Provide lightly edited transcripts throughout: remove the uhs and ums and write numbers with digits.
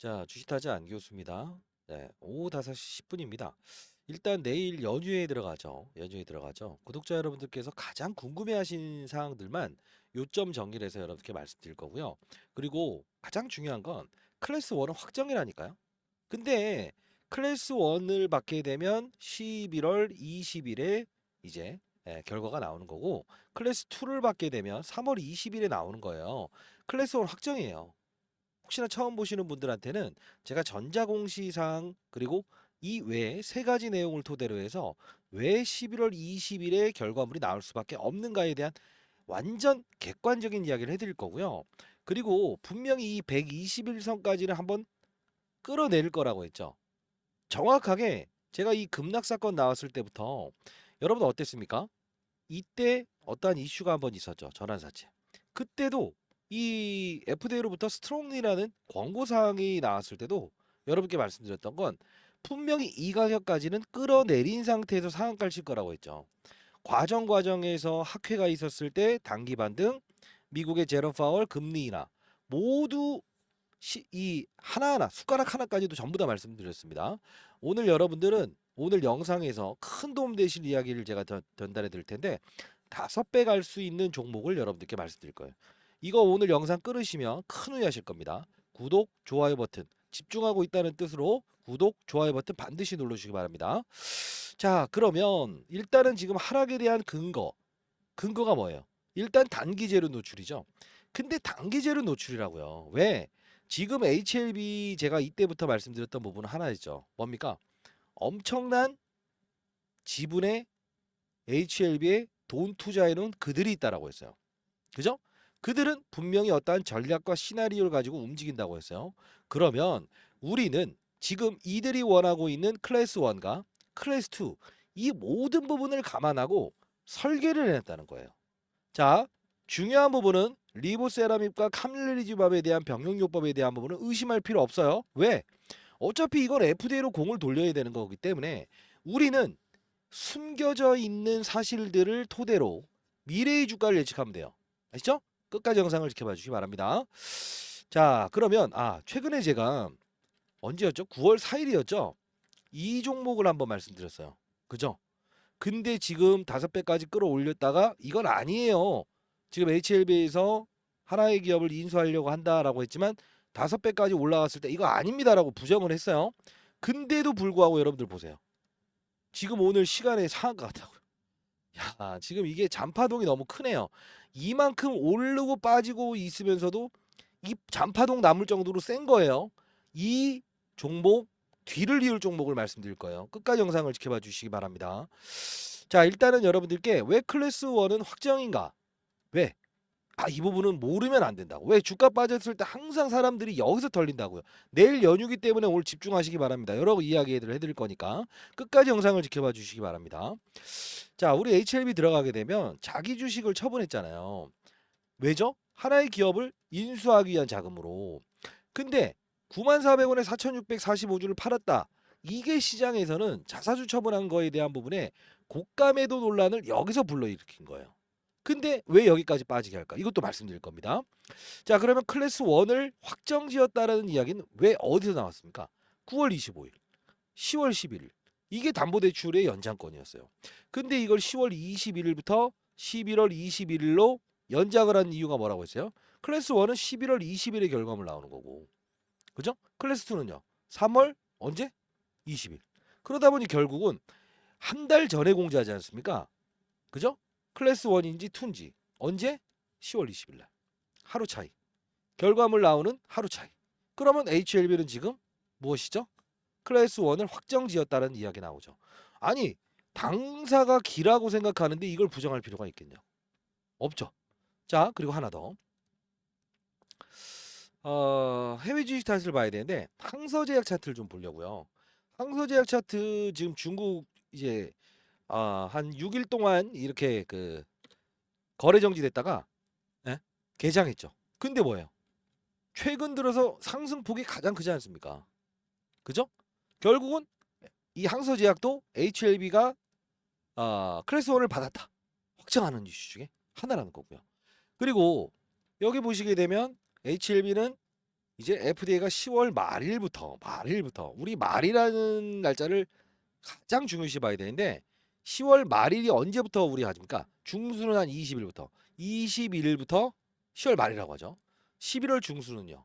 자, 주식타자 안교수입니다. 네, 오후 5시 10분입니다. 일단 내일 연휴에 들어가죠. 연휴에 들어가죠. 구독자 여러분들께서 가장 궁금해하신 사항들만 요점 정리를 해서 여러분께 말씀드릴 거고요. 그리고 가장 중요한 건 클래스 1은 확정이라니까요. 근데 클래스 1을 받게 되면 11월 20일에 이제 결과가 나오는 거고, 클래스 2를 받게 되면 3월 20일에 나오는 거예요. 클래스 1 확정이에요. 혹시나 처음 보시는 분들한테는 제가 전자공시사항 그리고 이 외에 세 가지 내용을 토대로 해서 왜 11월 20일에 결과물이 나올 수밖에 없는가에 대한 완전 객관적인 이야기를 해드릴 거고요. 그리고 분명히 이 121선까지는 한번 끌어낼 거라고 했죠. 정확하게 제가 이 급락 사건 나왔을 때부터 여러분 어땠습니까? 이때 어떠한 이슈가 한번 있었죠. 전환사채. 그때도 이 FDA로부터 스트롱리라는 권고 사항이 나왔을 때도 여러분께 말씀드렸던 건 분명히 이 가격까지는 끌어내린 상태에서 상한가를 칠 거라고 했죠. 과정에서 학회가 있었을 때 단기 반등, 미국의 제롬 파월 금리 인하 모두 이 하나하나 숟가락 하나까지도 전부 다 말씀드렸습니다. 오늘 여러분들은 오늘 영상에서 큰 도움 되실 이야기를 제가 전달해 드릴 텐데 5배 갈 수 있는 종목을 여러분들께 말씀드릴 거예요. 이거 오늘 영상 끊으시면 큰 후회하실 겁니다. 구독, 좋아요 버튼 집중하고 있다는 뜻으로 구독, 좋아요 버튼 반드시 눌러주시기 바랍니다. 자, 그러면 일단은 지금 하락에 대한 근거가 뭐예요? 일단 단기재료 노출이죠. 근데 단기재료 노출이라고요. 왜? 지금 HLB 제가 이때부터 말씀드렸던 부분은 하나 있죠. 뭡니까? 엄청난 지분의 HLB에 돈 투자해 놓은 그들이 있다라고 했어요. 그죠? 그들은 분명히 어떠한 전략과 시나리오를 가지고 움직인다고 했어요. 그러면 우리는 지금 이들이 원하고 있는 클래스 1과 클래스 2 이 모든 부분을 감안하고 설계를 해냈다는 거예요. 자, 중요한 부분은 리보세라믹과 캄릴리즈밥에 대한 병용요법에 대한 부분은 의심할 필요 없어요. 왜? 어차피 이건 FDA로 공을 돌려야 되는 거기 때문에 우리는 숨겨져 있는 사실들을 토대로 미래의 주가를 예측하면 돼요. 아시죠? 끝까지 영상을 지켜봐 주시기 바랍니다. 자, 그러면 최근에 제가 언제였죠? 9월 4일이었죠? 이 종목을 한번 말씀드렸어요. 그죠? 근데 지금 5배까지 끌어올렸다가 이건 아니에요. 지금 HLB에서 하나의 기업을 인수하려고 한다라고 했지만 5배까지 올라갔을 때 이거 아닙니다라고 부정을 했어요. 근데도 불구하고 여러분들 보세요. 지금 오늘 시간에 상한가 같다고요. 야, 지금 이게 잔파동이 너무 크네요. 이만큼 오르고 빠지고 있으면서도 이 잔파동 남을 정도로 센 거예요. 이 종목 뒤를 이을 종목을 말씀드릴 거예요. 끝까지 영상을 지켜봐 주시기 바랍니다. 자, 일단은 여러분들께 왜 클래스 1은 확정인가? 왜? 이 부분은 모르면 안 된다고. 왜? 주가 빠졌을 때 항상 사람들이 여기서 털린다고요. 내일 연휴기 때문에 오늘 집중하시기 바랍니다. 여러 이야기를 해드릴 거니까 끝까지 영상을 지켜봐 주시기 바랍니다. 자, 우리 HLB 들어가게 되면 자기 주식을 처분했잖아요. 왜죠? 하나의 기업을 인수하기 위한 자금으로. 근데 94,000원에 4,645주를 팔았다. 이게 시장에서는 자사주 처분한 거에 대한 부분에 고가 매도 논란을 여기서 불러일으킨 거예요. 근데 왜 여기까지 빠지게 할까? 이것도 말씀드릴 겁니다. 자, 그러면 클래스 1을 확정지었다라는 이야기는 왜 어디서 나왔습니까? 9월 25일, 10월 11일. 이게 담보대출의 연장권이었어요. 근데 이걸 10월 21일부터 11월 21일로 연장을 한 이유가 뭐라고 했어요? 클래스 1은 11월 20일에 결과물 나오는 거고. 그죠? 클래스 2는요. 3월 언제? 20일. 그러다 보니 결국은 한 달 전에 공지하지 않습니까? 그죠? 클래스 1인지 2인지 언제? 10월 20일 날. 하루 차이. 결과물 나오는 하루 차이. 그러면 HLB는 지금 무엇이죠? 클래스 1을 확정지었다는 이야기 나오죠. 아니, 당사가 기라고 생각하는데 이걸 부정할 필요가 있겠냐? 없죠. 자, 그리고 하나 더. 해외 주식 차트를 봐야 되는데 항서제약 차트를 좀 보려고요. 항서제약 차트 지금 중국 이제 한 6일 동안 이렇게 그 거래 정지됐다가 예? 개장했죠. 근데 뭐예요? 최근 들어서 상승폭이 가장 크지 않습니까? 그죠? 결국은 이 항서제약도 HLB가 클래스 1을 받았다. 확정하는 이슈 중에 하나라는 거고요. 그리고 여기 보시게 되면 HLB는 이제 FDA가 10월 말일부터 우리 말이라는 날짜를 가장 중요시 봐야 되는데 10월 말일이 언제부터 우리 가집니까? 중순은 한 20일부터 21일부터 10월 말이라고 하죠. 11월 중순은요.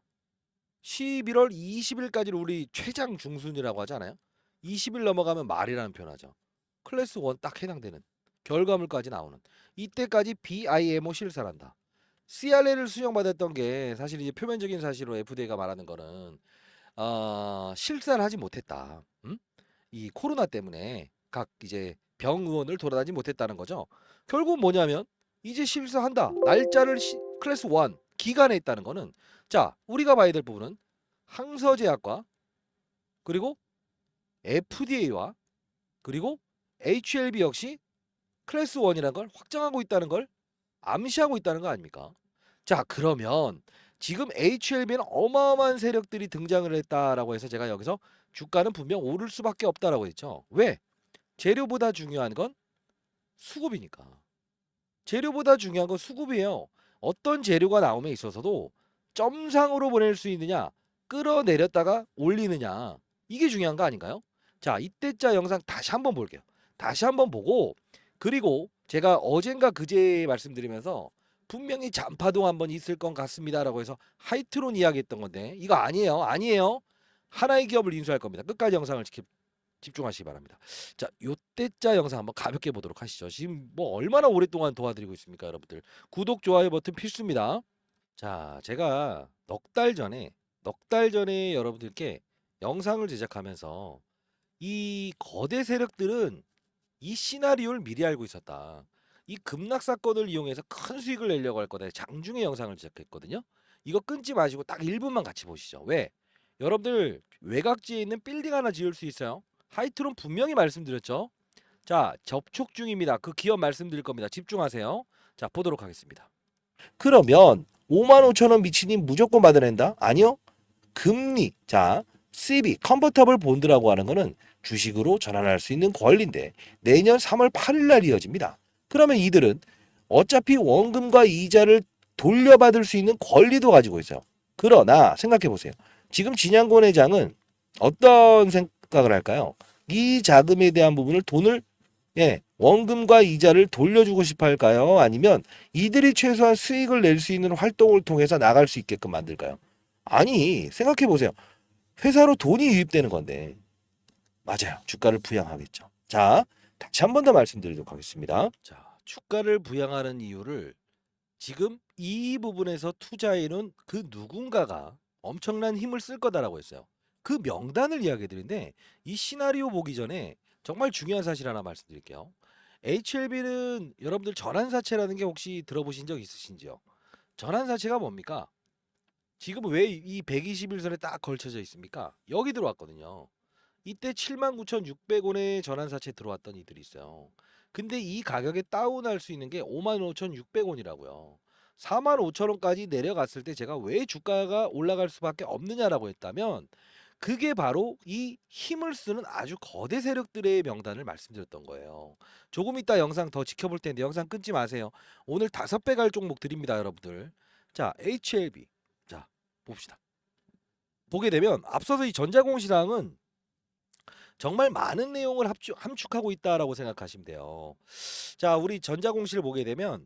11월 20일까지를 우리 최장 중순이라고 하지 않아요? 20일 넘어가면 말이라는 표현하죠. 클래스 1 딱 해당되는 결과물까지 나오는 이때까지 BIMO 실사란다. CRL을 수령받았던 게 사실 이제 표면적인 사실로 FDA가 말하는 거는 실사를 하지 못했다. 이 코로나 때문에 각 이제 병의원을 돌아다니지 못했다는 거죠. 결국 뭐냐면 이제 실사한다. 날짜를 클래스 1 기간에 있다는 거는 자 우리가 봐야 될 부분은 항서제약과 그리고 FDA와 그리고 HLB 역시 클래스 1이라는 걸 확정하고 있다는 걸 암시하고 있다는 거 아닙니까? 자 그러면 지금 HLB는 어마어마한 세력들이 등장을 했다라고 해서 제가 여기서 주가는 분명 오를 수밖에 없다라고 했죠. 왜? 재료보다 중요한 건 수급이니까. 재료보다 중요한 건 수급이에요. 어떤 재료가 나옴에 있어서도 점상으로 보낼 수 있느냐, 끌어내렸다가 올리느냐, 이게 중요한 거 아닌가요? 자, 이때자 영상 다시 한번 볼게요. 다시 한번 보고, 그리고 제가 어젠가 그제 말씀드리면서 분명히 잔파동 한번 있을 것 같습니다라고 해서 하이트론 이야기했던 건데, 이거 아니에요. 아니에요. 하나의 기업을 인수할 겁니다. 끝까지 영상을 집중하시기 바랍니다. 자, 요때자 영상 한번 가볍게 보도록 하시죠. 지금 뭐 얼마나 오랫동안 도와드리고 있습니까, 여러분들? 구독, 좋아요 버튼 필수입니다. 자, 제가 넉달 전에 여러분들께 영상을 제작하면서 이 거대 세력들은 이 시나리오를 미리 알고 있었다. 이 급락 사건을 이용해서 큰 수익을 내려고 할 거다. 장중에 영상을 제작했거든요. 이거 끊지 마시고 딱 1분만 같이 보시죠. 왜? 여러분들 외곽지에 있는 빌딩 하나 지을 수 있어요. 하이트론 분명히 말씀드렸죠. 자, 접촉 중입니다. 그 기업 말씀드릴 겁니다. 집중하세요. 자, 보도록 하겠습니다. 그러면 55,000원 미치니 무조건 받아낸다? 아니요. 금리. 자, CB 컨버터블 본드라고 하는 거는 주식으로 전환할 수 있는 권리인데 내년 3월 8일 날 이어집니다. 그러면 이들은 어차피 원금과 이자를 돌려받을 수 있는 권리도 가지고 있어요. 그러나 생각해 보세요. 지금 진양권 회장은 어떤 생각을 할까요? 이 자금에 대한 부분을 돈을 원금과 이자를 돌려주고 싶어 할까요? 아니면 이들이 최소한 수익을 낼 수 있는 활동을 통해서 나갈 수 있게끔 만들까요? 아니, 생각해 보세요. 회사로 돈이 유입되는 건데. 맞아요. 주가를 부양하겠죠. 자, 다시 한 번 더 말씀드리도록 하겠습니다. 자, 주가를 부양하는 이유를 지금 이 부분에서 투자인은 그 누군가가 엄청난 힘을 쓸 거다라고 했어요. 그 명단을 이야기해 드리는데 이 시나리오 보기 전에 정말 중요한 사실 하나 말씀드릴게요. HLB는 여러분들 전환사채라는 게 혹시 들어보신 적 있으신지요? 전환사채가 뭡니까? 지금 왜 이 121선에 딱 걸쳐져 있습니까? 여기 들어왔거든요. 이때 79,600원에 전환사채 들어왔던 이들이 있어요. 근데 이 가격에 다운할 수 있는 게 55,600원이라고요. 45,000원까지 내려갔을 때 제가 왜 주가가 올라갈 수밖에 없느냐라고 했다면 그게 바로 이 힘을 쓰는 아주 거대 세력들의 명단을 말씀드렸던 거예요. 조금 이따 영상 더 지켜볼 텐데 영상 끊지 마세요. 오늘 5배 갈 종목 드립니다, 여러분들. 자, HLB. 자, 봅시다. 보게 되면 앞서서 이 전자공시당은 정말 많은 내용을 함축하고 있다라고 생각하시면 돼요. 자, 우리 전자공시를 보게 되면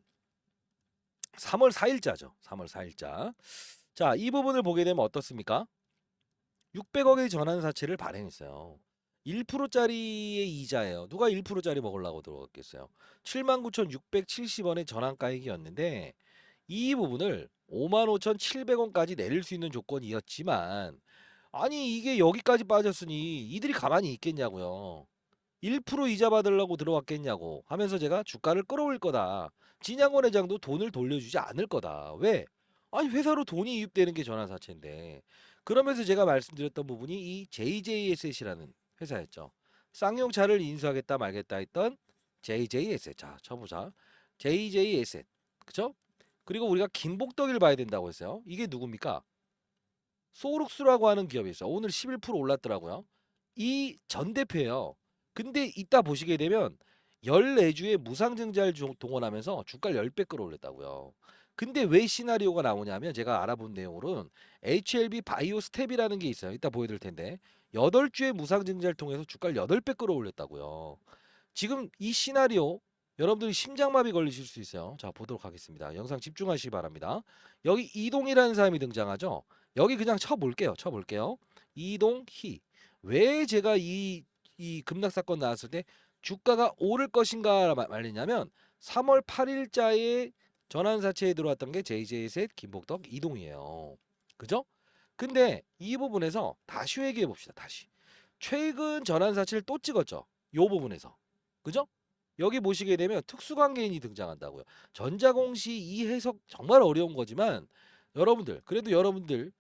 3월 4일자죠. 3월 4일자. 자, 이 부분을 보게 되면 어떻습니까? 600억의 전환사채를 발행했어요. 1%짜리의 이자예요. 누가 1%짜리 먹으려고 들어갔겠어요. 79,670원의 전환가액이었는데 이 부분을 55,700원까지 내릴 수 있는 조건이었지만 아니 이게 여기까지 빠졌으니 이들이 가만히 있겠냐고요. 1% 이자 받으려고 들어왔겠냐고 하면서 제가 주가를 끌어올릴 거다. 진양원 회장도 돈을 돌려주지 않을 거다. 왜? 아니 회사로 돈이 유입되는 게 전환사채인데. 그러면서 제가 말씀드렸던 부분이 이 JJSS라는 회사였죠. 쌍용차를 인수하겠다 말겠다 했던 JJSS. 자, 쳐보자. JJSS. 그쵸? 그리고 우리가 김복덕을 봐야 된다고 했어요. 이게 누굽니까? 소룩스라고 하는 기업이 있어요. 오늘 11% 올랐더라고요. 이 전 대표예요. 근데 이따 보시게 되면 14주의 무상증자를 동원하면서 주가를 10배 끌어올렸다고요. 근데 왜 시나리오가 나오냐면 제가 알아본 내용으로는 HLB 바이오 스텝이라는 게 있어요. 이따 보여드릴 텐데 8주의 무상증자를 통해서 주가를 8배 끌어올렸다고요. 지금 이 시나리오 여러분들이 심장마비 걸리실 수 있어요. 자, 보도록 하겠습니다. 영상 집중하시기 바랍니다. 여기 이동이라는 사람이 등장하죠. 여기 그냥 쳐볼게요. 이동희. 왜 제가 이 급락 사건 나왔을 때 주가가 오를 것인가 말리냐면 3월 8일자에 전환사채에 들어왔던 게 JJ셋, 김복덕, 이동이에요. 그죠? 근데 이 부분에서 다시 회귀해 봅시다. 다시. 최근 전환사채를 또 찍었죠. 요 부분에서. 그죠? 여기 보시게 되면 특수관계인이 등장한다고요. 전자공시 이 해석 정말 어려운 거지만 여러분들 그래도 여러분들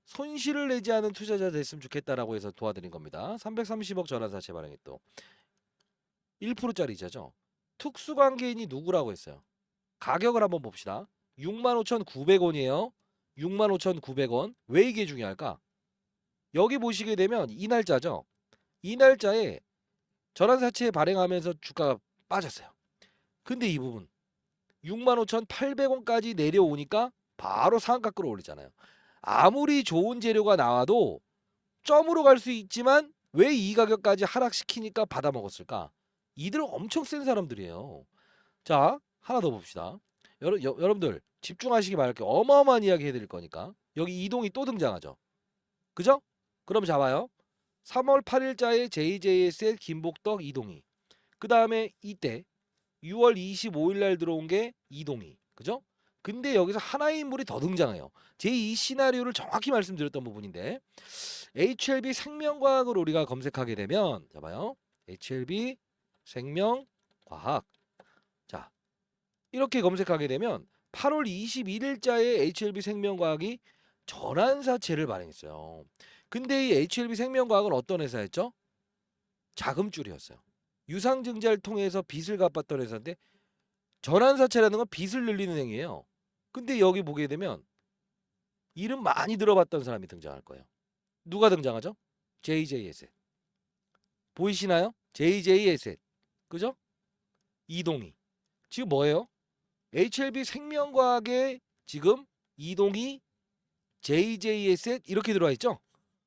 손실을 내지 않은 투자자 됐으면 좋겠다라고 해서 도와드린 겁니다. 330억 전환사채 발행에 또 1%짜리 이자죠. 특수관계인이 누구라고 했어요? 가격을 한번 봅시다. 65,900원이에요. 65,900원. 왜 이게 중요할까? 여기 보시게 되면 이 날짜죠. 이 날짜에 전환사채 발행하면서 주가가 빠졌어요. 근데 이 부분 65,800원까지 내려오니까 바로 상한가 끌어올리잖아요. 아무리 좋은 재료가 나와도 점으로 갈 수 있지만 왜 이 가격까지 하락시키니까 받아먹었을까? 이들 엄청 센 사람들이에요. 자, 하나 더 봅시다. 여러분들 집중하시기 바랄게요. 어마어마한 이야기 해드릴 거니까. 여기 이동이 또 등장하죠. 그죠? 그럼 잡아요. 3월 8일자에 JJSL 김복덕 이동이. 그 다음에 이때 6월 25일 날 들어온 게 이동이. 그죠? 근데 여기서 하나의 인물이 더 등장해요. 제 이 시나리오를 정확히 말씀드렸던 부분인데 HLB 생명과학을 우리가 검색하게 되면 잡아요. HLB 생명과학. 자, 이렇게 검색하게 되면 8월 21일자에 HLB 생명과학이 전환사채를 발행했어요. 근데 이 HLB 생명과학은 어떤 회사였죠? 자금줄이었어요. 유상증자를 통해서 빚을 갚았던 회사인데 전환사채라는 건 빚을 늘리는 행위예요. 근데 여기 보게 되면 이름 많이 들어봤던 사람이 등장할 거예요. 누가 등장하죠? JJ에셋. 보이시나요? JJ에셋. 그죠? 이동희. 지금 뭐예요? HLB 생명과학에 지금 이동희, JJ에셋 이렇게 들어와 있죠?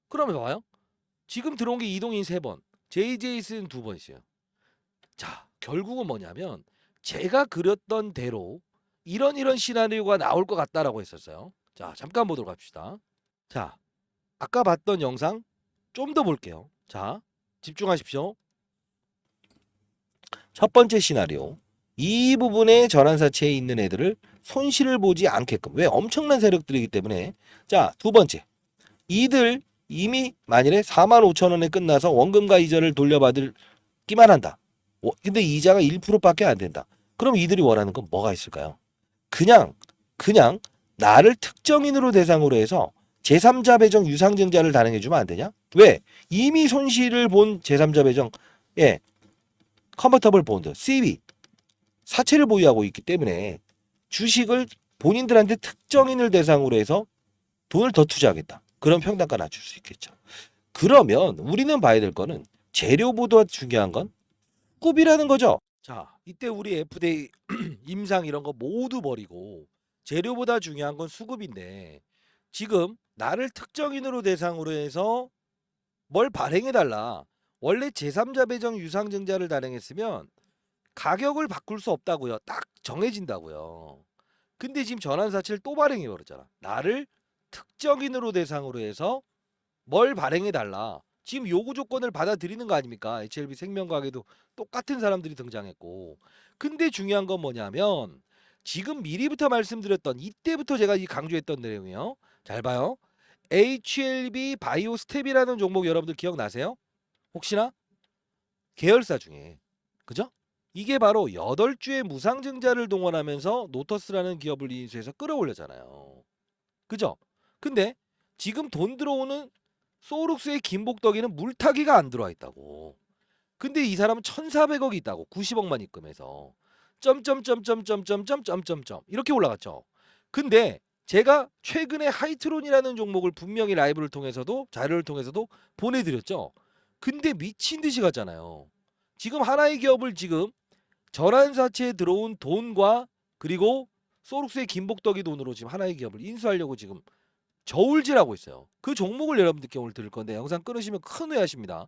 그러면 봐요. 지금 들어온 게 이동희 3번, JJ에셋은 2번 있어요. 자, 결국은 뭐냐면 제가 그렸던 대로 이런 시나리오가 나올 것 같다라고 했었어요. 자, 잠깐 보도록 합시다. 자, 아까 봤던 영상 좀 더 볼게요. 자, 집중하십시오. 첫 번째 시나리오. 이 부분에 전환사채에 있는 애들을 손실을 보지 않게끔. 왜? 엄청난 세력들이기 때문에. 자, 두 번째. 이들 이미 만일에 45,000원에 끝나서 원금과 이자를 돌려받기만 한다. 근데 이자가 1%밖에 안 된다. 그럼 이들이 원하는 건 뭐가 있을까요? 그냥 나를 특정인으로 대상으로 해서 제3자 배정 유상증자를 단행해주면 안 되냐? 왜? 이미 손실을 본 제3자 배정 컨버터블 본드 CB 사채를 보유하고 있기 때문에 주식을 본인들한테 특정인을 대상으로 해서 돈을 더 투자하겠다. 그런 평단가 낮출 수 있겠죠. 그러면 우리는 봐야 될 거는 재료보다 중요한 건 수급이라는 거죠. 자, 이때 우리 FDA 임상 이런 거 모두 버리고 재료보다 중요한 건 수급인데 지금 나를 특정인으로 대상으로 해서 뭘 발행해달라. 원래 제3자 배정 유상증자를 단행했으면 가격을 바꿀 수 없다고요. 딱 정해진다고요. 근데 지금 전환사채를 또 발행해버렸잖아. 나를 특정인으로 대상으로 해서 뭘 발행해달라. 지금 요구 조건을 받아들이는 거 아닙니까? HLB 생명과학에도 똑같은 사람들이 등장했고. 근데 중요한 건 뭐냐면 지금 미리부터 말씀드렸던 이때부터 제가 이 강조했던 내용이요. 잘 봐요. HLB 바이오 스텝이라는 종목 여러분들 기억나세요? 혹시나? 계열사 중에. 그죠? 이게 바로 8주의 무상증자를 동원하면서 노터스라는 기업을 인수해서 끌어올렸잖아요. 그죠? 근데 지금 돈 들어오는 소울룩스의 김복덕이는 물타기가 안 들어와 있다고. 근데 이 사람은 1,400억이 있다고. 90억만 입금해서. 점점점점점점점점점 이렇게 올라갔죠. 근데 제가 최근에 하이트론이라는 종목을 분명히 라이브를 통해서도 자료를 통해서도 보내드렸죠. 근데 미친 듯이 갔잖아요. 지금 하나의 기업을 지금 전환사채에 들어온 돈과 그리고 소록스의 김복덕이 돈으로 지금 하나의 기업을 인수하려고 지금 저울질하고 있어요. 그 종목을 여러분들께 오늘 드릴 건데 영상 끊으시면 큰 후회하십니다.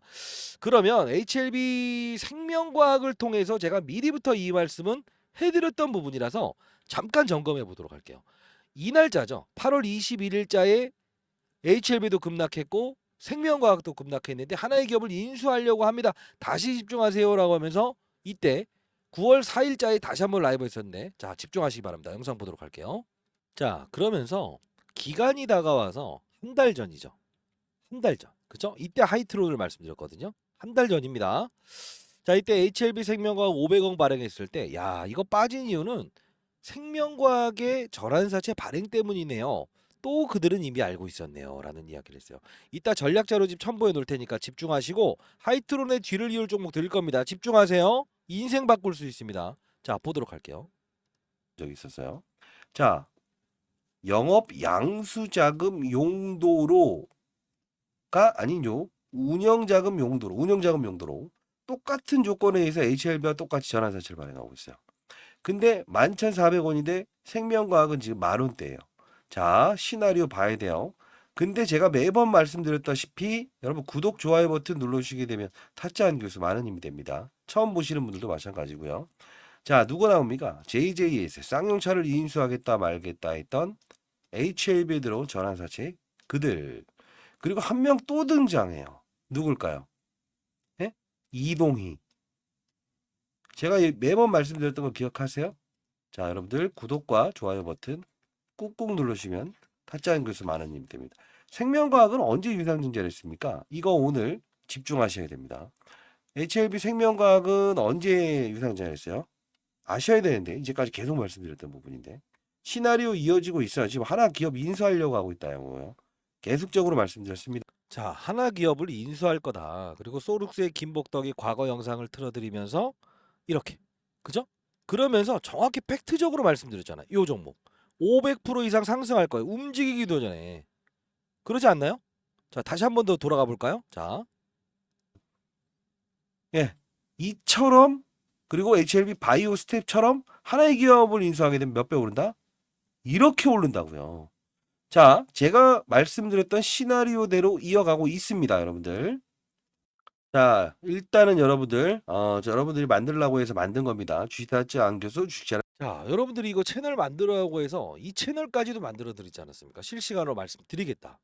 그러면 HLB 생명과학을 통해서 제가 미리부터 이 말씀은 해드렸던 부분이라서 잠깐 점검해 보도록 할게요. 이 날짜죠. 8월 21일자에 HLB도 급락했고 생명과학도 급락했는데 하나의 기업을 인수하려고 합니다. 다시 집중하세요라고 하면서 이때 9월 4일자에 다시 한번 라이브 했었는데 자 집중하시기 바랍니다. 영상 보도록 할게요. 자 그러면서 기간이 다가와서 한 달 전이죠. 한 달 전. 그죠? 이때 하이트론을 말씀드렸거든요. 한 달 전입니다. 자, 이때 HLB 생명과학 500억 발행했을 때, 야, 이거 빠진 이유는 생명과학의 절한사채 발행 때문이네요. 또 그들은 이미 알고 있었네요. 라는 이야기를 했어요. 이따 전략자료 집 첨부해 놓을 테니까 집중하시고 하이트론의 뒤를 이을 종목 드릴 겁니다. 집중하세요. 인생 바꿀 수 있습니다. 자, 보도록 할게요. 적이 있었어요. 자, 영업 양수자금 용도로가 아니죠. 운영자금 용도로 똑같은 조건에 의해서 HLB와 똑같이 전환사채를 발행하고 있어요. 근데 11,400원인데 생명과학은 지금 10,000원대예요. 자, 시나리오 봐야 돼요. 근데 제가 매번 말씀드렸다시피 여러분 구독, 좋아요 버튼 눌러주시게 되면 타짜한 교수 많은 힘이 됩니다. 처음 보시는 분들도 마찬가지고요. 자, 누가 나옵니까? JJS 쌍용차를 인수하겠다 말겠다 했던 HLB에 들어온 전환사채 그들. 그리고 한 명 또 등장해요. 누굴까요? 예? 이동희. 제가 매번 말씀드렸던 거 기억하세요? 자, 여러분들 구독과 좋아요 버튼 꾹꾹 누르시면 타짜인 교수 많은 힘이 됩니다. 생명과학은 언제 유상증자를 했습니까? 이거 오늘 집중하셔야 됩니다. HLB 생명과학은 언제 유상증자를 했어요? 아셔야 되는데 이제까지 계속 말씀드렸던 부분인데 시나리오 이어지고 있어요. 지금 하나 기업 인수하려고 하고 있다고요. 계속적으로 말씀드렸습니다. 자, 하나 기업을 인수할 거다. 그리고 소룩스의 김복덕이 과거 영상을 틀어드리면서 이렇게. 그죠? 그러면서 정확히 팩트적으로 말씀드렸잖아요. 이 종목. 500% 이상 상승할 거예요. 움직이기도 전에. 그러지 않나요? 자, 다시 한 번 더 돌아가 볼까요? 자, 예, 이처럼 그리고 HLB 바이오 스텝처럼 하나의 기업을 인수하게 되면 몇 배 오른다? 이렇게 오른다고요. 자, 제가 말씀드렸던 시나리오대로 이어가고 있습니다, 여러분들. 자, 일단은 여러분들, 여러분들이 만들라고 해서 만든 겁니다. 주식타짜 안교수 주식자. 자, 여러분들이 이거 채널 만들라고 해서 이 채널까지도 만들어 드리지 않았습니까? 실시간으로 말씀드리겠다.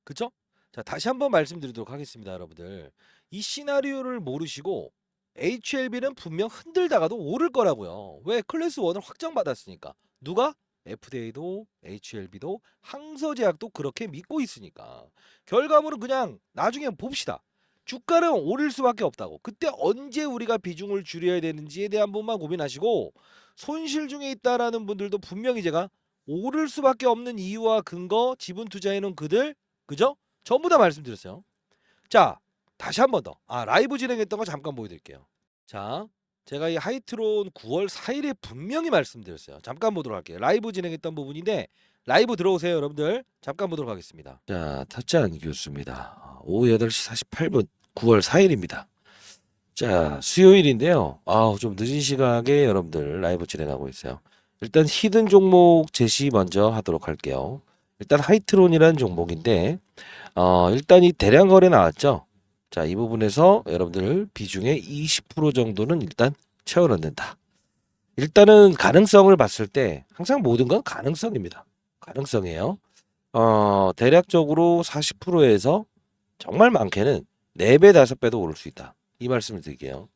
그쵸? 자, 다시 한번 말씀드리도록 하겠습니다, 여러분들. 이 시나리오를 모르시고 HLB는 분명 흔들다가도 오를 거라고요. 왜? 클래스 1을 확정받았으니까. 누가? FDA도 HLB도 항서제약도 그렇게 믿고 있으니까. 결과물은 그냥 나중에 봅시다. 주가는 오를 수밖에 없다고. 그때 언제 우리가 비중을 줄여야 되는지에 대한 부분만 고민하시고 손실 중에 있다라는 분들도 분명히 제가 오를 수밖에 없는 이유와 근거, 지분 투자해 놓은 그들, 그죠? 전부 다 말씀드렸어요. 자, 다시 한 번 더. 라이브 진행했던 거 잠깐 보여드릴게요. 자, 제가 이 하이트론 9월 4일에 분명히 말씀드렸어요. 잠깐 보도록 할게요. 라이브 진행했던 부분인데 라이브 들어오세요, 여러분들. 잠깐 보도록 하겠습니다. 자, 타짜안 교수입니다. 오후 8시 48분 9월 4일입니다. 자, 수요일인데요. 좀 늦은 시각에 여러분들 라이브 진행하고 있어요. 일단 히든 종목 제시 먼저 하도록 할게요. 일단 하이트론이라는 종목인데 일단 이 대량 거래 나왔죠. 자, 이 부분에서 여러분들 비중의 20% 정도는 일단 채워 넣는다. 일단은 가능성을 봤을 때 항상 모든 건 가능성입니다. 가능성이에요. 대략적으로 40%에서 정말 많게는 4배, 5배도 오를 수 있다. 이 말씀을 드릴게요.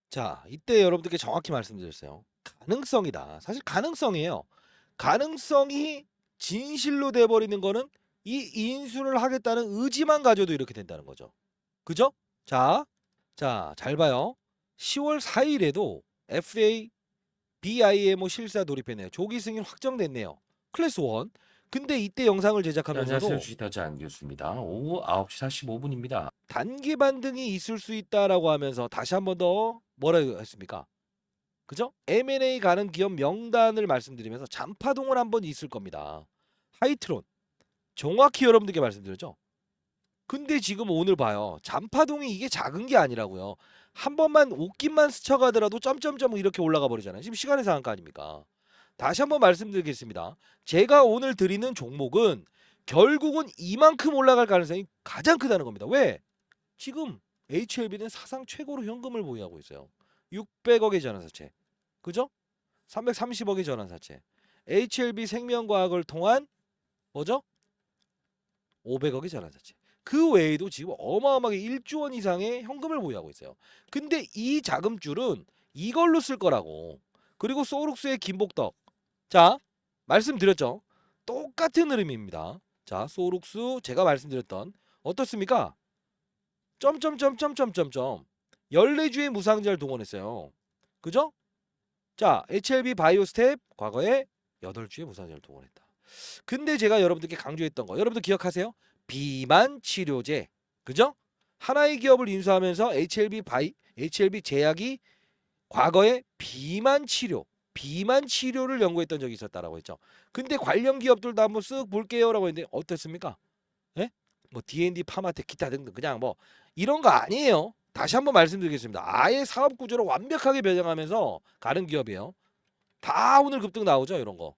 자, 이때 여러분들께 정확히 말씀드렸어요. 가능성이다. 사실 가능성이에요. 가능성이 진실로 돼버리는 거는 이 인수를 하겠다는 의지만 가져도 이렇게 된다는 거죠. 그죠? 자, 잘 봐요. 10월 4일에도 FA BIMO 실사 돌입했네요. 조기 승인 확정됐네요. 클래스 1. 근데 이때 영상을 제작하면서도 안녕하세요. 주식타짜 안교수입니다. 오후 9시 45분입니다. 단기 반등이 있을 수 있다라고 하면서 다시 한 번 더 뭐라 했습니까? 그죠? M&A 가는 기업 명단을 말씀드리면서 잔파동을 한번 있을 겁니다. 하이트론. 정확히 여러분들께 말씀드렸죠? 근데 지금 오늘 봐요. 잔파동이 이게 작은 게 아니라고요. 한 번만 옷깃만 스쳐가더라도 점점점 이렇게 올라가 버리잖아요. 지금 시간의 상한가 아닙니까? 다시 한번 말씀드리겠습니다. 제가 오늘 드리는 종목은 결국은 이만큼 올라갈 가능성이 가장 크다는 겁니다. 왜? 지금 HLB는 사상 최고로 현금을 보유하고 있어요. 600억의 전환사채. 그죠? 330억의 전환사채. HLB 생명과학을 통한 뭐죠? 500억의 전환사채. 그 외에도 지금 어마어마하게 1조 원 이상의 현금을 보유하고 있어요. 근데 이 자금줄은 이걸로 쓸 거라고. 그리고 소룩스의 김복덕. 자, 말씀드렸죠? 똑같은 흐름입니다. 자, 소룩스 제가 말씀드렸던 어떻습니까? 점점점점점점점 14주의 무상자를 동원했어요. 그죠? 자, HLB 바이오스텝 과거에 8주의 무상자를 동원했다. 근데 제가 여러분들께 강조했던 거 여러분들 기억하세요? 비만 치료제. 그죠? 하나의 기업을 인수하면서 HLB 제약이 과거에 비만 치료를 연구했던 적이 있었다라고 했죠. 근데 관련 기업들도 한번 쓱 볼게요라고 했는데 어떻습니까? 예? 뭐 D&D 파마텍 기타 등등 그냥 뭐 이런 거 아니에요. 다시 한번 말씀드리겠습니다. 아예 사업 구조를 완벽하게 변형하면서 가는 기업이에요. 다 오늘 급등 나오죠, 이런 거.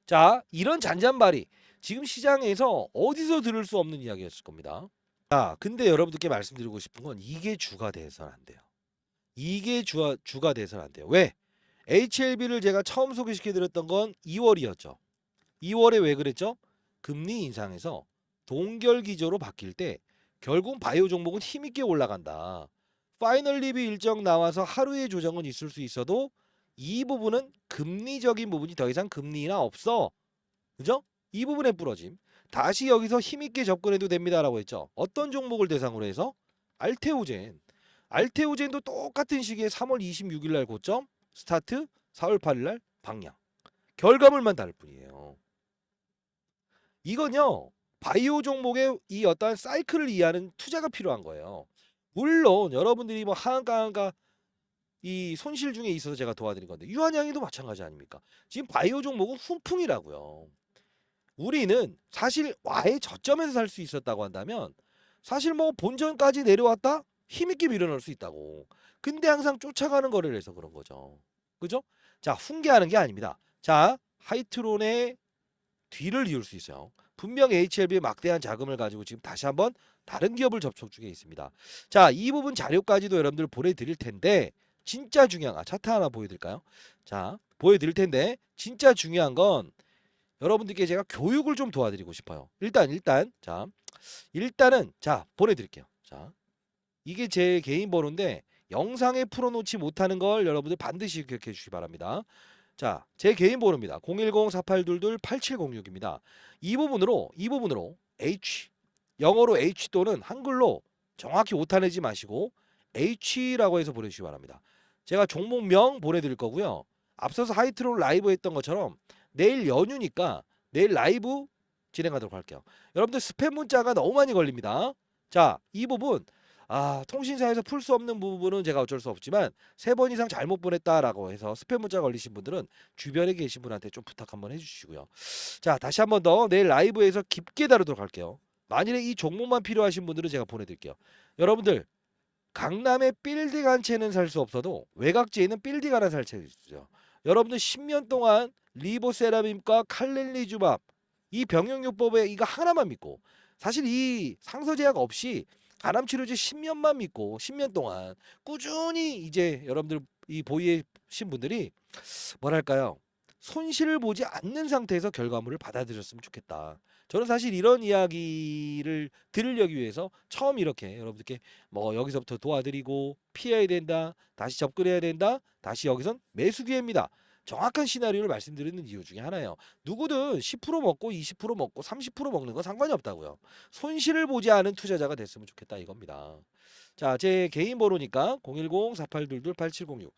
자, 이런 잔잔바리 지금 시장에서 어디서 들을 수 없는 이야기였을 겁니다. 자, 근데 여러분들께 말씀드리고 싶은 건 이게 주가 돼서는 안 돼요. 이게 주가 돼서는 안 돼요. 왜? HLB를 제가 처음 소개시켜 드렸던 건 2월이었죠. 2월에 왜 그랬죠? 금리 인상에서 동결 기조로 바뀔 때 결국 바이오 종목은 힘있게 올라간다. 파이널 리뷰 일정 나와서 하루의 조정은 있을 수 있어도 이 부분은 금리적인 부분이 더 이상 금리나 없어. 그죠? 이 부분에 부러짐. 다시 여기서 힘있게 접근해도 됩니다라고 했죠. 어떤 종목을 대상으로 해서? 알테오젠. 알테오젠도 똑같은 시기에 3월 26일 날 고점, 스타트, 4월 8일 날 방향. 결과물만 다를 뿐이에요. 이건요. 바이오 종목의 이 어떠한 사이클을 이해하는 투자가 필요한 거예요. 물론 여러분들이 뭐 하한가 이 손실 중에 있어서 제가 도와드린 건데 유한양이도 마찬가지 아닙니까? 지금 바이오 종목은 훈풍이라고요. 우리는 사실 와의 저점에서 살 수 있었다고 한다면 사실 뭐 본전까지 내려왔다 힘있게 밀어넣을 수 있다고. 근데 항상 쫓아가는 거래를 해서 그런 거죠. 그죠? 자, 훈계하는 게 아닙니다. 자, 하이트론의 뒤를 이을 수 있어요. 분명 HLB의 막대한 자금을 가지고 지금 다시 한번 다른 기업을 접촉 중에 있습니다. 자, 이 부분 자료까지도 여러분들 보내드릴 텐데 진짜 중요한 차트 하나 보여드릴까요? 자, 보여드릴 텐데 진짜 중요한 건 여러분들께 제가 교육을 좀 도와드리고 싶어요. 일단은 자 보내드릴게요. 자, 이게 제 개인 번호인데 영상에 풀어놓지 못하는 걸 여러분들 반드시 기억해 주시기 바랍니다. 자, 제 개인 번호입니다. 010-4822-8706입니다. 이 부분으로 H 영어로 H 또는 한글로 정확히 오타 내지 마시고 H라고 해서 보내주시기 바랍니다. 제가 종목명 보내드릴 거고요. 앞서서 하이트롤 라이브 했던 것처럼 내일 연휴니까 내일 라이브 진행하도록 할게요. 여러분들 스팸 문자가 너무 많이 걸립니다. 자, 이 부분 통신사에서 풀 수 없는 부분은 제가 어쩔 수 없지만 3번 이상 잘못 보냈다라고 해서 스팸 문자 걸리신 분들은 주변에 계신 분한테 좀 부탁 한번 해주시고요. 자, 다시 한번 더 내일 라이브에서 깊게 다루도록 할게요. 만일에 이 종목만 필요하신 분들은 제가 보내드릴게요. 여러분들 강남에 빌딩 한 채는 살 수 없어도 외곽지에 있는 빌딩 하나 살 채 있죠. 여러분들 10년 동안 리보세라핌과 칼렐리주밥 이 병용요법에 이거 하나만 믿고 사실 이 상서제약 없이 간암치료제 10년만 믿고 10년 동안 꾸준히 이제 여러분들 이 보유하신 분들이 뭐랄까요? 손실을 보지 않는 상태에서 결과물을 받아들였으면 좋겠다. 저는 사실 이런 이야기를 들으려기 위해서 처음 이렇게 여러분들께 뭐 여기서부터 도와드리고 피해야 된다. 다시 접근해야 된다. 다시 여기선 매수 기회입니다. 정확한 시나리오를 말씀드리는 이유 중에 하나예요. 누구든 10% 먹고 20% 먹고 30% 먹는 건 상관이 없다고요. 손실을 보지 않은 투자자가 됐으면 좋겠다 이겁니다. 자, 제 개인 번호니까 010-4822-8706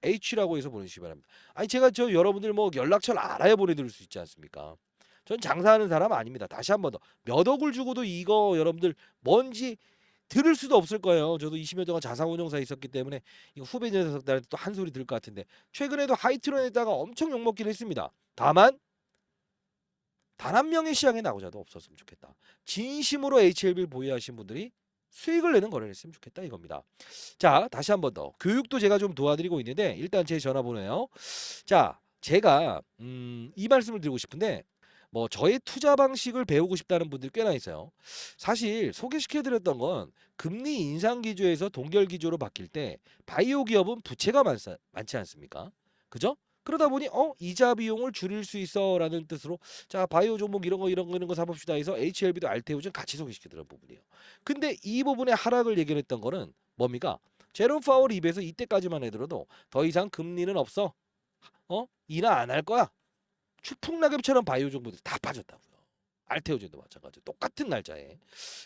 H라고 해서 보내주시기 바랍니다. 아니 제가 저 여러분들 뭐 연락처를 알아야 보내드릴 수 있지 않습니까? 전 장사하는 사람 아닙니다. 다시 한 번 더 몇 억을 주고도 이거 여러분들 뭔지 들을 수도 없을 거예요. 저도 20년 동안 자산운용사에 있었기 때문에 이거 후배 녀석들한테 또 한 소리 들을 것 같은데 최근에도 하이트론에다가 엄청 욕먹긴 했습니다. 다만 단 한 명의 시장에 나오자도 없었으면 좋겠다. 진심으로 HLB를 보유하신 분들이 수익을 내는 거래를 했으면 좋겠다 이겁니다. 자, 다시 한 번 더 교육도 제가 좀 도와드리고 있는데 일단 제 전화번호예요. 자, 제가 이 말씀을 드리고 싶은데 뭐 저의 투자 방식을 배우고 싶다는 분들이 꽤나 있어요. 사실 소개시켜 드렸던 건 금리 인상 기조에서 동결 기조로 바뀔 때 바이오 기업은 부채가 많지 않습니까? 그죠? 그러다 보니 이자 비용을 줄일 수 있어라는 뜻으로 자 바이오 종목 이런 거 사봅시다 해서 HLB도 알테오젠 같이 소개시켜 드린 부분이에요. 근데 이 부분의 하락을 얘기했던 거는 뭡니까? 제롬 파월 입에서 이때까지만 해도 더 이상 금리는 없어. 인하 안 할 거야. 추풍낙엽처럼 바이오 종목들이 다 빠졌다고요. 알테오젠도 마찬가지로 똑같은 날짜에.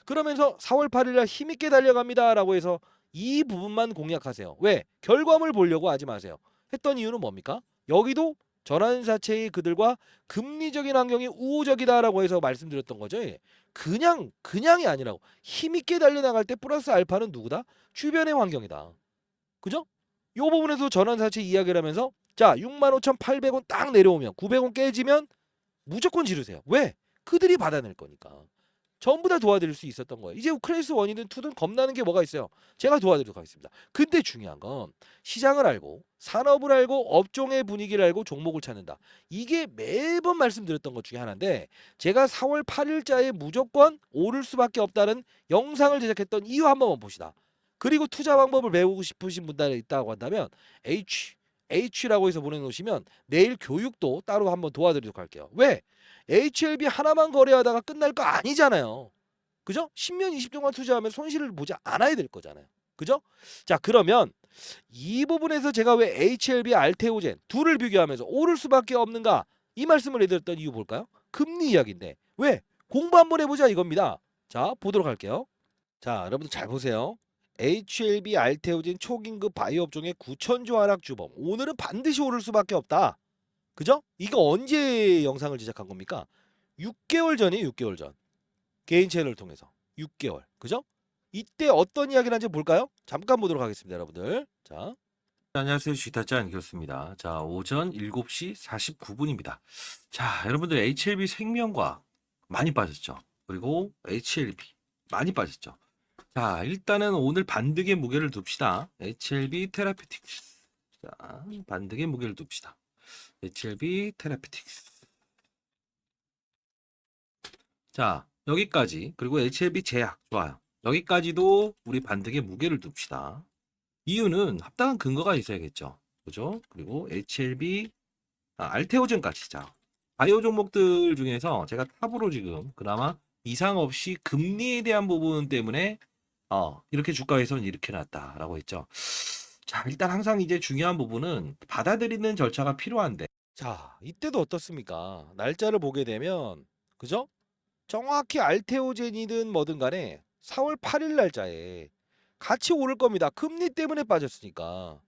그러면서 4월 8일 날 힘있게 달려갑니다라고 해서 이 부분만 공략하세요. 왜? 결과물 보려고 하지 마세요. 했던 이유는 뭡니까? 여기도 전환사채의 그들과 금리적인 환경이 우호적이다라고 해서 말씀드렸던 거죠. 예. 그냥이 아니라고. 힘있게 달려나갈 때 플러스 알파는 누구다? 주변의 환경이다. 그죠? 요 부분에서 전환사채 이야기를 하면서 자 65,800원 딱 내려오면 900원 깨지면 무조건 지르세요. 왜? 그들이 받아낼 거니까. 전부 다 도와드릴 수 있었던 거예요. 이제 클래스 1이든 2든 겁나는 게 뭐가 있어요? 제가 도와드리도록 하겠습니다. 근데 중요한 건 시장을 알고 산업을 알고 업종의 분위기를 알고 종목을 찾는다. 이게 매번 말씀드렸던 것 중에 하나인데 제가 4월 8일자에 무조건 오를 수밖에 없다는 영상을 제작했던 이유 한 번만 봅시다. 그리고 투자 방법을 배우고 싶으신 분들이 있다고 한다면 H라고 해서 보내놓으시면 내일 교육도 따로 한번 도와드리도록 할게요. 왜? HLB 하나만 거래하다가 끝날 거 아니잖아요. 그죠? 10년, 20년간 투자하면 손실을 보지 않아야 될 거잖아요. 그죠? 자, 그러면 이 부분에서 제가 왜 HLB, 알테오젠 둘을 비교하면서 오를 수밖에 없는가? 이 말씀을 해드렸던 이유 볼까요? 금리 이야기인데. 왜? 공부 한번 해보자 이겁니다. 자, 보도록 할게요. 자, 여러분들 잘 보세요. HLB, 알테오젠 초긴급 바이오 업종의 9천조 하락 주범. 오늘은 반드시 오를 수밖에 없다. 그죠? 이거 언제 영상을 제작한 겁니까? 6개월 전이에요. 6개월 전. 개인 채널을 통해서. 6개월. 그죠? 이때 어떤 이야기를 한지 볼까요? 잠깐 보도록 하겠습니다, 여러분들. 자. 안녕하세요. 쥐타짠 교수입니다. 자, 오전 7시 49분입니다. 자, 여러분들 HLB 생명과학 많이 빠졌죠. 그리고 HLB 많이 빠졌죠. 자, 일단은 오늘 반등의 무게를 둡시다. HLB 테라피틱스. 자, 반등의 무게를 둡시다. HLB 테라피틱스. 자, 여기까지. 그리고 HLB 제약. 좋아요. 여기까지도 우리 반등의 무게를 둡시다. 이유는 합당한 근거가 있어야겠죠. 그죠? 그리고 HLB, 알테오젠까지. 자, 바이오 종목들 중에서 제가 탑으로 지금 그나마 이상 없이 금리에 대한 부분 때문에 이렇게 주가에서는 이렇게 났다라고 했죠. 자, 일단 항상 이제 중요한 부분은 받아들이는 절차가 필요한데. 자, 이때도 어떻습니까? 날짜를 보게 되면 그죠? 정확히 알테오젠이든 뭐든 간에 4월 8일 날짜에 같이 오를 겁니다. 금리 때문에 빠졌으니까.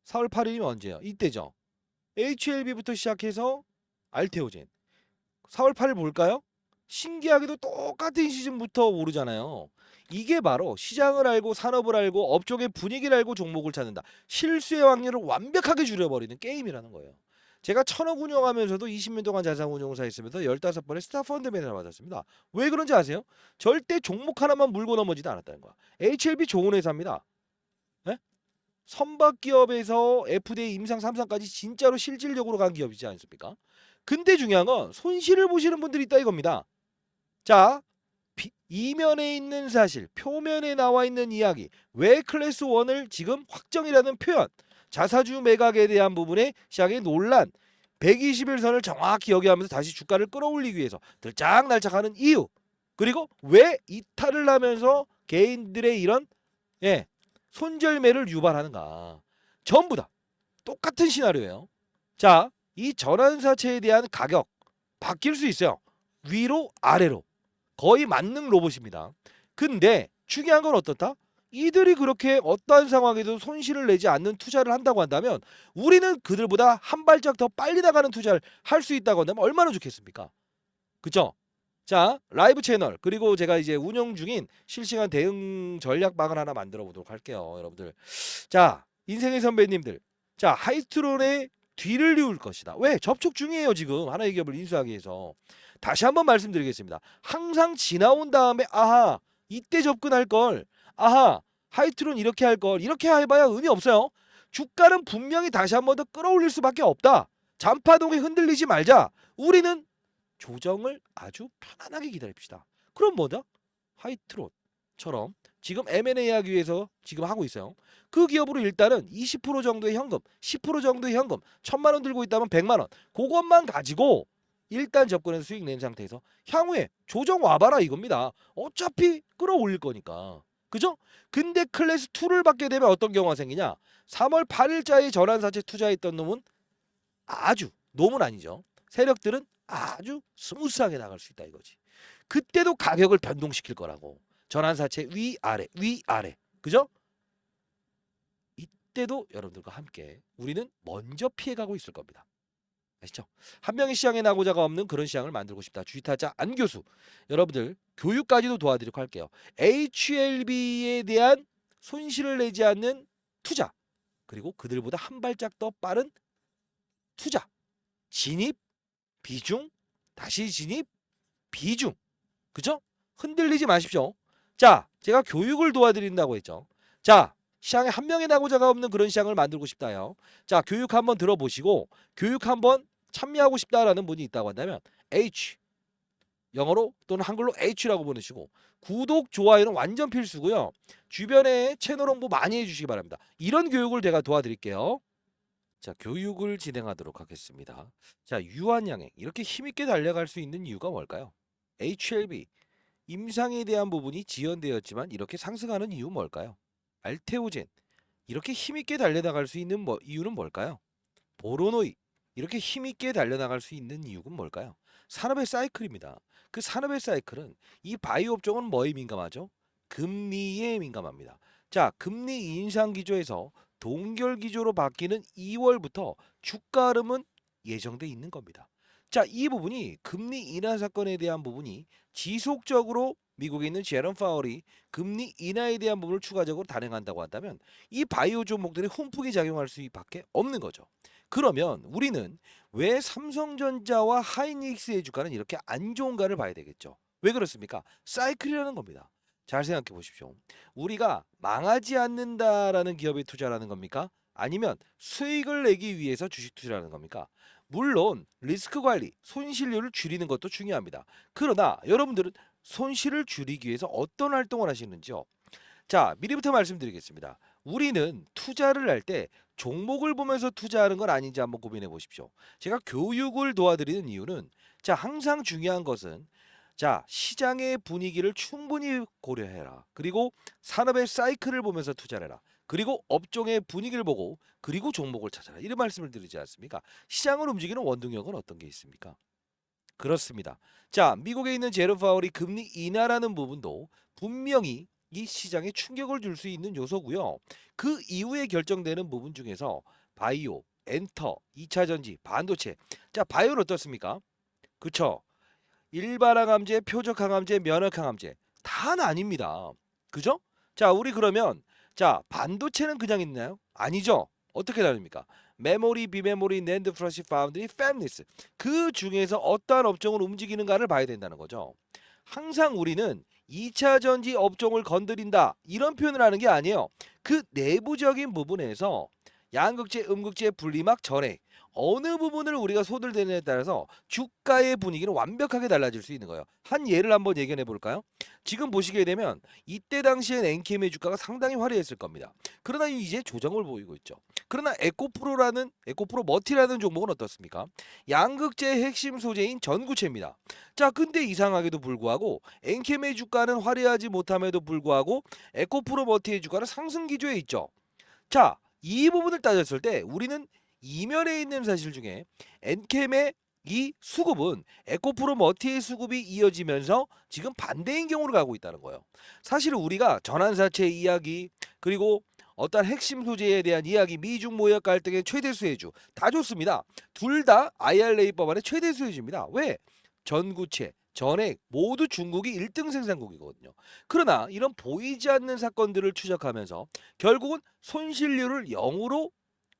4월 8일이면 언제예요? 이때죠. HLB부터 시작해서 알테오젠. 4월 8일 볼까요? 신기하게도 똑같은 시즌부터 오르잖아요. 이게 바로 시장을 알고 산업을 알고 업종의 분위기를 알고 종목을 찾는다. 실수의 확률을 완벽하게 줄여버리는 게임이라는 거예요. 제가 1,000억 운영하면서도 20년 동안 자산 운용사 했으면서 15번의 스타펀드 매니저를 받았습니다. 왜 그런지 아세요? 절대 종목 하나만 물고 넘어지지 않았다는 거야. HLB 좋은 회사입니다. 예? 선박 기업에서 FDA 임상 3상까지 진짜로 실질적으로 간 기업이지 않습니까? 근데 중요한 건 손실을 보시는 분들이 있다 이겁니다. 자, 이면에 있는 사실, 표면에 나와 있는 이야기, 왜 클래스 1을 지금 확정이라는 표현, 자사주 매각에 대한 부분에 시장의 논란, 120일선을 정확히 여기하면서 다시 주가를 끌어올리기 위해서 들짝날짝하는 이유, 그리고 왜 이탈을 하면서 개인들의 이런 손절매를 유발하는가. 전부 다 똑같은 시나리오예요. 자, 이 전환사채에 대한 가격 바뀔 수 있어요. 위로 아래로. 거의 만능 로봇입니다. 근데 중요한 건 어떻다? 이들이 그렇게 어떠한 상황에도 손실을 내지 않는 투자를 한다고 한다면 우리는 그들보다 한 발짝 더 빨리 나가는 투자를 할 수 있다고 한다면 얼마나 좋겠습니까? 그쵸? 자, 라이브 채널 그리고 제가 이제 운영 중인 실시간 대응 전략방을 하나 만들어 보도록 할게요, 여러분들. 자, 인생의 선배님들. 자, 하이트론의 뒤를 이을 것이다. 왜? 접촉 중이에요, 지금. 하나의 기업을 인수하기 위해서. 다시 한번 말씀드리겠습니다. 항상 지나온 다음에 아하, 이때 접근할 걸. 아하, 하이트론 이렇게 할 걸. 이렇게 해봐야 의미 없어요. 주가는 분명히 다시 한번 더 끌어올릴 수밖에 없다. 잔파동에 흔들리지 말자. 우리는 조정을 아주 편안하게 기다립시다. 그럼 뭐다? 하이트롯처럼 지금 M&A 하기 위해서 지금 하고 있어요. 그 기업으로 일단은 20% 정도의 현금, 10% 정도의 현금, 1,000만 원 들고 있다면 100만 원. 그것만 가지고 일단 접근해서 수익 낸 상태에서 향후에 조정 와봐라 이겁니다. 어차피 끌어올릴 거니까. 그죠? 근데 클래스 2를 받게 되면 어떤 경우가 생기냐? 3월 8일자에 전환사채 투자했던 놈은 아주 놈은 아니죠. 세력들은 아주 스무스하게 나갈 수 있다 이거지. 그때도 가격을 변동시킬 거라고. 전환사채 위아래 위아래. 그죠? 이때도 여러분들과 함께 우리는 먼저 피해가고 있을 겁니다. 아시죠? 한 명의 시장에 나고자가 없는 그런 시장을 만들고 싶다. 주식타자 안 교수. 여러분들 교육까지도 도와드리고 할게요. HLB에 대한 손실을 내지 않는 투자. 그리고 그들보다 한 발짝 더 빠른 투자. 진입, 비중, 다시 진입, 비중. 그죠? 흔들리지 마십시오. 자, 제가 교육을 도와드린다고 했죠. 자, 시장에 한 명의 나고자가 없는 그런 시장을 만들고 싶다요. 자, 교육 한번 들어보시고 교육 한번 참여하고 싶다라는 분이 있다고 한다면 H 영어로 또는 한글로 H라고 보내시고 구독, 좋아요는 완전 필수고요. 주변에 채널 홍보 많이 해주시기 바랍니다. 이런 교육을 제가 도와드릴게요. 자, 교육을 진행하도록 하겠습니다. 자, 유한양행 이렇게 힘있게 달려갈 수 있는 이유가 뭘까요? HLB 임상에 대한 부분이 지연되었지만 이렇게 상승하는 이유 뭘까요? 알테오젠 이렇게 힘있게 달려나갈 수 있는 이유는 뭘까요? 보로노이 이렇게 힘있게 달려나갈 수 있는 이유는 뭘까요? 산업의 사이클입니다. 그 산업의 사이클은 이 바이오 업종은 뭐에 민감하죠? 금리에 민감합니다. 자, 금리 인상 기조에서 동결 기조로 바뀌는 2월부터 주가 흐름은 예정돼 있는 겁니다. 자, 이 부분이 금리 인하 사건에 대한 부분이 지속적으로 미국에 있는 제롬 파월이 금리 인하에 대한 부분을 추가적으로 단행한다고 한다면 이 바이오 종목들이 훈풍이 작용할 수밖에 없는 거죠. 그러면 우리는 왜 삼성전자와 하이닉스의 주가는 이렇게 안 좋은가를 봐야 되겠죠. 왜 그렇습니까? 사이클이라는 겁니다. 잘 생각해 보십시오. 우리가 망하지 않는다라는 기업에 투자라는 겁니까? 아니면 수익을 내기 위해서 주식 투자라는 겁니까? 물론 리스크 관리, 손실률을 줄이는 것도 중요합니다. 그러나 여러분들은 손실을 줄이기 위해서 어떤 활동을 하시는지요? 자, 미리부터 말씀드리겠습니다. 우리는 투자를 할 때 종목을 보면서 투자하는 건 아닌지 한번 고민해 보십시오. 제가 교육을 도와드리는 이유는 자, 항상 중요한 것은 자, 시장의 분위기를 충분히 고려해라. 그리고 산업의 사이클을 보면서 투자를 해라. 그리고 업종의 분위기를 보고 그리고 종목을 찾아라. 이런 말씀을 드리지 않습니까? 시장을 움직이는 원동력은 어떤 게 있습니까? 그렇습니다. 자, 미국에 있는 제롬 파월이 금리 인하라는 부분도 분명히 이 시장에 충격을 줄 수 있는 요소고요. 그 이후에 결정되는 부분 중에서 바이오, 엔터, 2차 전지, 반도체. 자, 바이오는 어떻습니까? 그쵸? 일반 항암제, 표적 항암제, 면역 항암제 다 아닙니다. 그죠? 자, 우리 그러면 자, 반도체는 그냥 있나요? 아니죠. 어떻게 다릅니까? 메모리, 비메모리, 낸드, 플래시, 파운드리, 팹리스 그 중에서 어떠한 업종을 움직이는가를 봐야 된다는 거죠. 항상 우리는 2차 전지 업종을 건드린다 이런 표현을 하는 게 아니에요. 그 내부적인 부분에서 양극재, 음극재, 분리막, 전해 어느 부분을 우리가 손을 대느냐에 따라서 주가의 분위기는 완벽하게 달라질 수 있는 거예요. 한 예를 한번 얘기해 볼까요? 지금 보시게 되면 이때 당시엔 엔캠의 주가가 상당히 화려했을 겁니다. 그러나 이제 조정을 보이고 있죠. 그러나 에코프로 머티라는 종목은 어떻습니까? 양극재의 핵심 소재인 전구체입니다. 자, 근데 이상하게도 불구하고 엔캠의 주가는 화려하지 못함에도 불구하고 에코프로 머티의 주가는 상승 기조에 있죠. 자, 이 부분을 따졌을 때 우리는 이면에 있는 사실 중에 엔캠의 이 수급은 에코프로 머티의 수급이 이어지면서 지금 반대인 경우로 가고 있다는 거예요. 사실 우리가 전환사채 이야기 그리고 어떤 핵심 소재에 대한 이야기, 미중 무역 갈등의 최대 수혜주 다 좋습니다. 둘 다 IRA 법안의 최대 수혜주입니다. 왜? 전구체, 전액 모두 중국이 1등 생산국이거든요. 그러나 이런 보이지 않는 사건들을 추적하면서 결국은 손실률을 0으로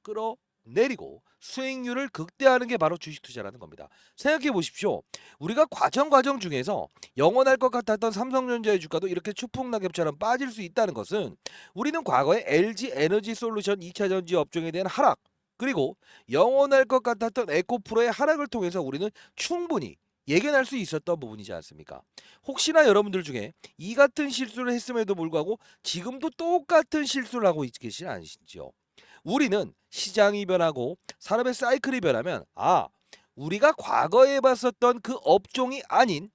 끌어내리고 수익률을 극대화하는 게 바로 주식 투자라는 겁니다. 생각해 보십시오. 우리가 과정 중에서 영원할 것 같았던 삼성전자의 주가도 이렇게 추풍낙엽처럼 빠질 수 있다는 것은 우리는 과거에 LG 에너지 솔루션 2차 전지 업종에 대한 하락 그리고 영원할 것 같았던 에코프로의 하락을 통해서 우리는 충분히 예견할 수 있었던 부분이지 않습니까? 혹시나 여러분들 중에 이 같은 실수를 했음에도 불구하고 지금도 똑같은 실수를 하고 계시는 아니신지요? 우리는 시장이 변하고 산업의 사이클이 변하면 우리가 과거에 봤었던 그 업종이 아닌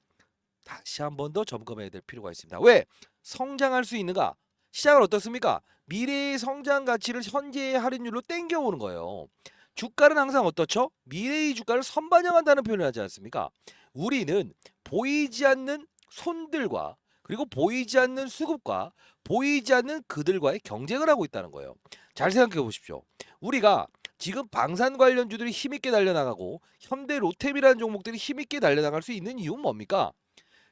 다시 한 번 더 점검해야 될 필요가 있습니다. 왜? 성장할 수 있는가? 시장은 어떻습니까? 미래의 성장 가치를 현재의 할인율로 땡겨오는 거예요. 주가는 항상 어떻죠? 미래의 주가를 선반영한다는 표현을 하지 않습니까? 우리는 보이지 않는 손들과 그리고 보이지 않는 수급과 보이지 않는 그들과의 경쟁을 하고 있다는 거예요. 잘 생각해 보십시오. 우리가 지금 방산 관련주들이 힘있게 달려나가고 현대 로템이라는 종목들이 힘있게 달려나갈 수 있는 이유는 뭡니까?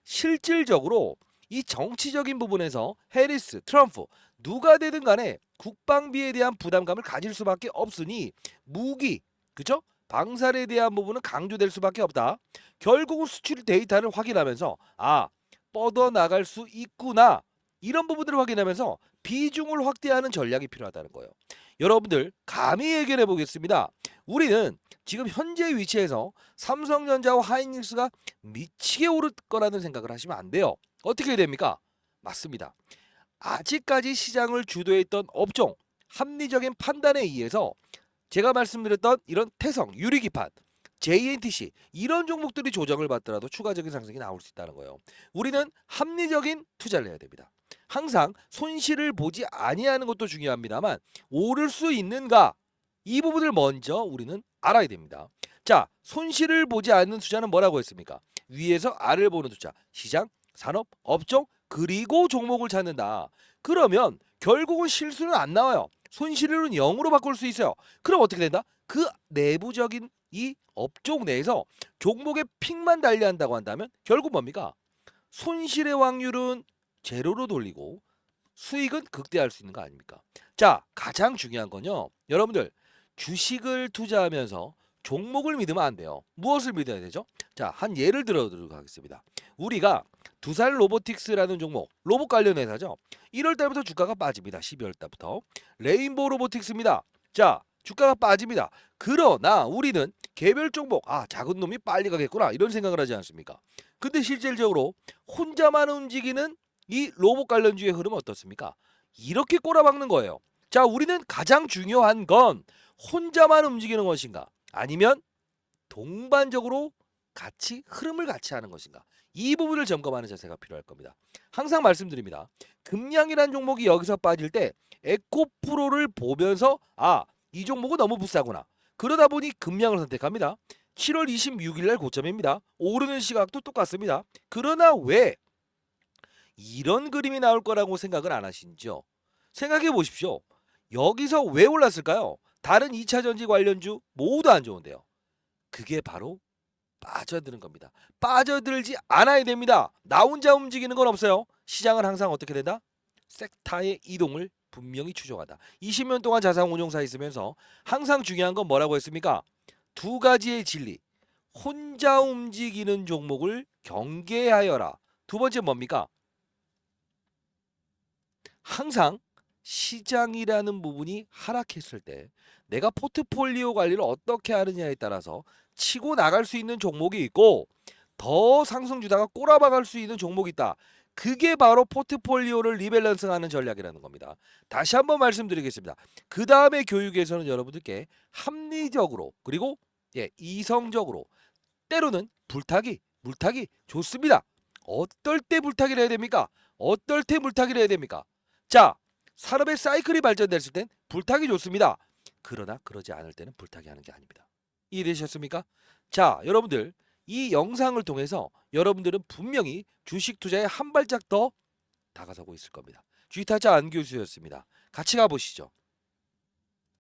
실질적으로 이 정치적인 부분에서 해리스, 트럼프 누가 되든 간에 국방비에 대한 부담감을 가질 수밖에 없으니 무기, 그죠? 방산에 대한 부분은 강조될 수밖에 없다. 결국은 수출 데이터를 확인하면서 뻗어나갈 수 있구나. 이런 부분들을 확인하면서 비중을 확대하는 전략이 필요하다는 거예요. 여러분들 감히 예견해 보겠습니다. 우리는 지금 현재 위치에서 삼성전자와 하이닉스가 미치게 오를 거라는 생각을 하시면 안 돼요. 어떻게 됩니까? 맞습니다. 아직까지 시장을 주도했던 업종, 합리적인 판단에 의해서 제가 말씀드렸던 이런 태성, 유리기판, JNTC 이런 종목들이 조정을 받더라도 추가적인 상승이 나올 수 있다는 거예요. 우리는 합리적인 투자를 해야 됩니다. 항상 손실을 보지 아니하는 것도 중요합니다만 오를 수 있는가 이 부분을 먼저 우리는 알아야 됩니다. 자, 손실을 보지 않는 투자는 뭐라고 했습니까? 위에서 아래를 보는 투자, 시장, 산업, 업종, 그리고 종목을 찾는다. 그러면 결국은 실수는 안 나와요. 손실은 0으로 바꿀 수 있어요. 그럼 어떻게 된다? 그 내부적인 이 업종 내에서 종목의 픽만 달리한다고 한다면 결국 뭡니까? 손실의 확률은 제로로 돌리고 수익은 극대화할 수 있는 거 아닙니까? 자, 가장 중요한 건요. 여러분들 주식을 투자하면서 종목을 믿으면 안 돼요. 무엇을 믿어야 되죠? 자, 한 예를 들어드리도록 하겠습니다. 우리가 두산 로보틱스라는 종목, 로봇 관련 회사죠. 1월 달부터 주가가 빠집니다. 12월 달부터. 레인보우 로보틱스입니다. 자, 주가가 빠집니다. 그러나 우리는 개별 종목, 작은 놈이 빨리 가겠구나. 이런 생각을 하지 않습니까? 근데 실질적으로 혼자만 움직이는 이 로봇 관련주의 흐름은 어떻습니까? 이렇게 꼬라박는 거예요. 자, 우리는 가장 중요한 건 혼자만 움직이는 것인가? 아니면 동반적으로 같이 흐름을 같이 하는 것인가? 이 부분을 점검하는 자세가 필요할 겁니다. 항상 말씀드립니다. 금양이라는 종목이 여기서 빠질 때 에코프로를 보면서 이 종목은 너무 비싸구나. 그러다 보니 금양을 선택합니다. 7월 26일 날 고점입니다. 오르는 시각도 똑같습니다. 그러나 왜 이런 그림이 나올 거라고 생각을 안 하신지요? 생각해 보십시오. 여기서 왜 올랐을까요? 다른 2차 전지 관련주 모두 안 좋은데요. 그게 바로 빠져드는 겁니다. 빠져들지 않아야 됩니다. 나 혼자 움직이는 건 없어요. 시장은 항상 어떻게 된다? 섹타의 이동을 분명히 추종한다. 20년 동안 자산 운용사 있으면서 항상 중요한 건 뭐라고 했습니까? 두 가지의 진리. 혼자 움직이는 종목을 경계하여라. 두 번째 뭡니까? 항상 시장이라는 부분이 하락했을 때 내가 포트폴리오 관리를 어떻게 하느냐에 따라서 치고 나갈 수 있는 종목이 있고 더 상승 주다가 꼬라박을 수 있는 종목이 있다. 그게 바로 포트폴리오를 리밸런스하는 전략이라는 겁니다. 다시 한번 말씀드리겠습니다. 그 다음에 교육에서는 여러분들께 합리적으로 그리고 이성적으로 때로는 물타기 좋습니다. 어떨 때 물타기를 해야 됩니까? 어떨 때 물타기를 해야 됩니까? 자, 산업의 사이클이 발전됐을 땐 불타기 좋습니다. 그러나 그러지 않을 때는 불타기 하는 게 아닙니다. 이해되셨습니까? 자, 여러분들 이 영상을 통해서 여러분들은 분명히 주식 투자에 한 발짝 더 다가서고 있을 겁니다. 주식타짜 안교수였습니다. 같이 가보시죠.